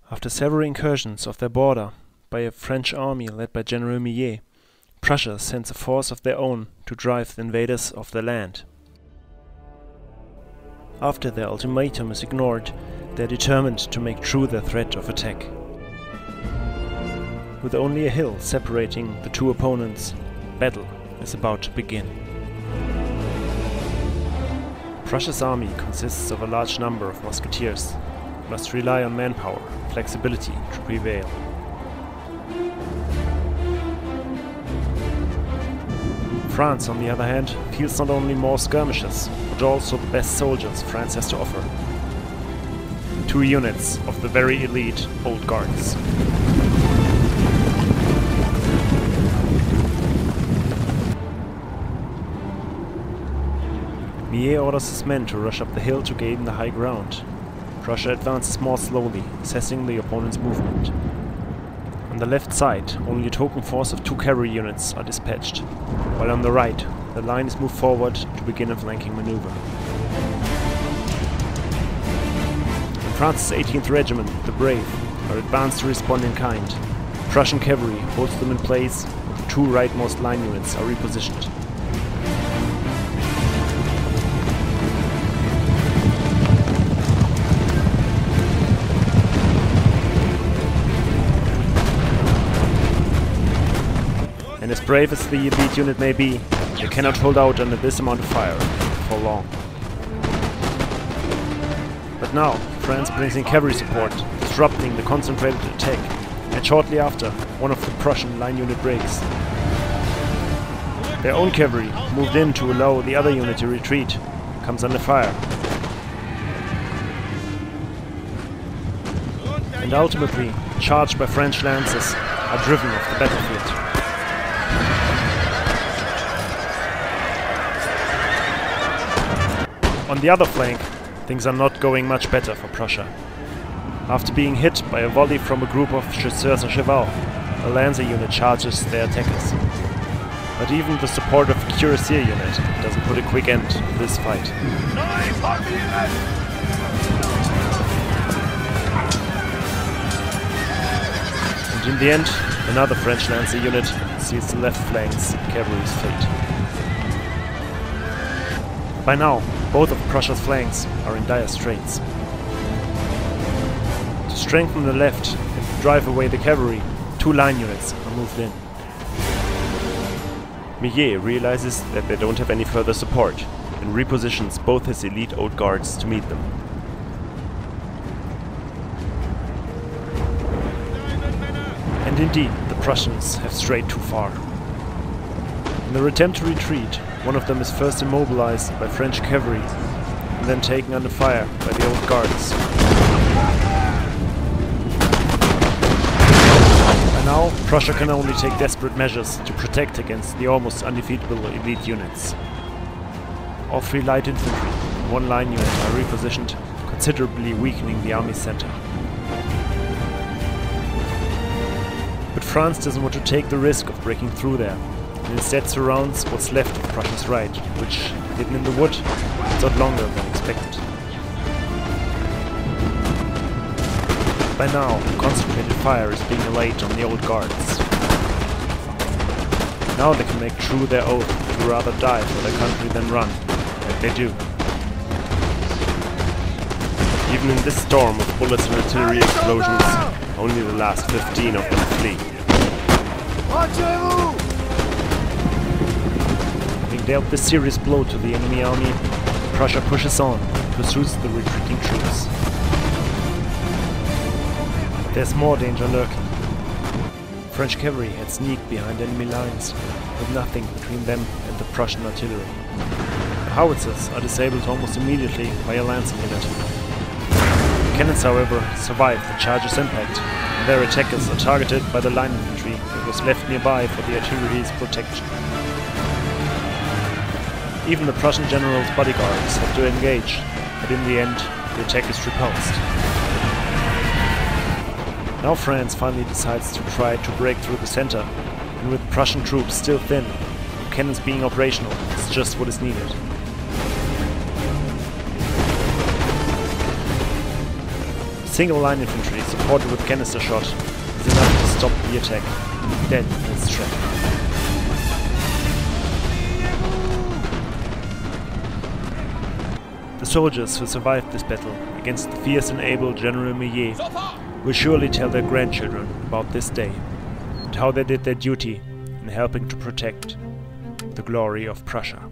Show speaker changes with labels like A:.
A: After several incursions of their border by a French army led by General Millet, Prussia sends a force of their own to drive the invaders off their land. After their ultimatum is ignored, they are determined to make true their threat of attack. With only a hill separating the two opponents, battle is about to begin. Prussia's army consists of a large number of musketeers, must rely on manpower and flexibility to prevail. France, on the other hand, fields not only more skirmishers, but also the best soldiers France has to offer. 2 units of the very elite Old Guards. Millet orders his men to rush up the hill to gain the high ground. Prussia advances more slowly, assessing the opponent's movement. On the left side, only a token force of 2 cavalry units are dispatched, while on the right, the line is moved forward to begin a flanking maneuver. France's 18th Regiment, the Brave, are advanced to respond in kind. Prussian cavalry holds them in place, and the 2 rightmost line units are repositioned. And as brave as the elite unit may be, they cannot hold out under this amount of fire for long. But now, France brings in cavalry support, disrupting the concentrated attack, and shortly after, one of the Prussian line unit breaks. Their own cavalry, moved in to allow the other unit to retreat, comes under fire. And ultimately, charged by French lancers, are driven off the battlefield. On the other flank, things are not going much better for Prussia. After being hit by a volley from a group of chasseurs à cheval, a lancer unit charges their attackers. But even the support of a cuirassier unit doesn't put a quick end to this fight. And in the end, another French lancer unit seals the left flank's cavalry's fate. By now, both of Prussia's flanks are in dire straits. To strengthen the left and drive away the cavalry, 2 line units are moved in. Millet realizes that they don't have any further support and repositions both his elite Old Guards to meet them. And indeed, the Prussians have strayed too far. In their attempt to retreat, one of them is first immobilized by French cavalry and then taken under fire by the Old Guards. By now, Prussia can only take desperate measures to protect against the almost undefeatable elite units. All 3 light infantry and 1 line unit are repositioned, considerably weakening the army's center. But France doesn't want to take the risk of breaking through there, and instead surrounds what's left of Prussia's right, which, hidden in the wood, is not longer than expected. By now, concentrated fire is being laid on the Old Guards. Now they can make true their oath to rather die for their country than run, and they do. Even in this storm of bullets and artillery explosions, only the last 15 of them flee. Having dealt this serious blow to the enemy army, Prussia pushes on and pursues the retreating troops. But there's more danger lurking. French cavalry had sneaked behind enemy lines, with nothing between them and the Prussian artillery. The howitzers are disabled almost immediately by a lancing unit. The cannons, however, survive the charge's impact, and their attackers are targeted by the line infantry that was left nearby for the artillery's protection. Even the Prussian general's bodyguards have to engage, but in the end, the attack is repulsed. Now France finally decides to try to break through the center, and with Prussian troops still thin, cannons being operational is just what is needed. single line infantry supported with canister shot is enough to stop the attack. Then let's try. The soldiers who survived this battle against the fierce and able General Millet will surely tell their grandchildren about this day and how they did their duty in helping to protect the glory of Prussia.